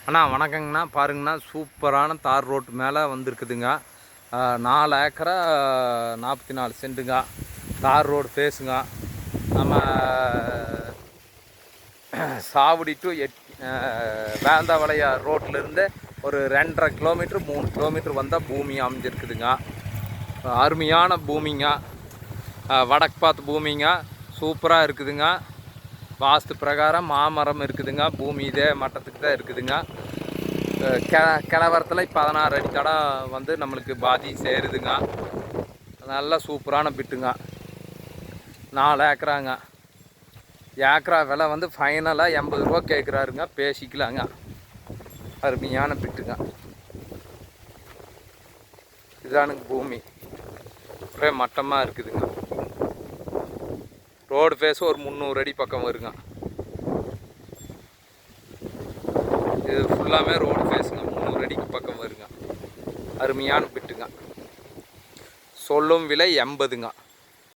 அண்ணா வணக்கங்கண்ணா. பாருங்கண்ணா, சூப்பரான தார் ரோட்டு மேலே வந்திருக்குதுங்க. 4 ஏக்கரா 44 சென்ட்டுங்க. தார் ரோடு ஃபேஸுங்க. நம்ம சாவடி டு வேந்தாவளையா ரோட்லேருந்து ஒரு 2.5 கிலோமீட்ரு 3 கிலோமீட்ரு வந்தால் பூமி அமைஞ்சிருக்குதுங்க. அருமையான பூமிங்க, வடக்கு பார்த்து பூமிங்க, சூப்பராக இருக்குதுங்க. வாஸ்து பிரகாரம் மாமரம் இருக்குதுங்க. பூமி இதே மட்டத்துக்கு தான் இருக்குதுங்க. கிளவரத்தில் 16 அடி தடம் வந்து நம்மளுக்கு பாதி சேருதுங்க. நல்லா சூப்பரான பிட்டுங்க. 4 ஏக்கராங்க. ஏக்கரா விலை வந்து ஃபைனலாக 80 ரூபா கேட்குறாருங்க, பேசிக்கலாங்க. அருமையான பிட்டுங்க. இதுதானுங்க பூமி, ஒரே மட்டமாக இருக்குதுங்க. ரோடு ஃபேஸ் ஒரு 300 அடி பக்கம் வருங்க. இது ஃபுல்லாமே ரோடு ஃபேஸுங்க, 300 அடிக்கு பக்கம் வருங்க. அருமையான பிட்டுங்க. சொல்லும் விலை 80ங்க.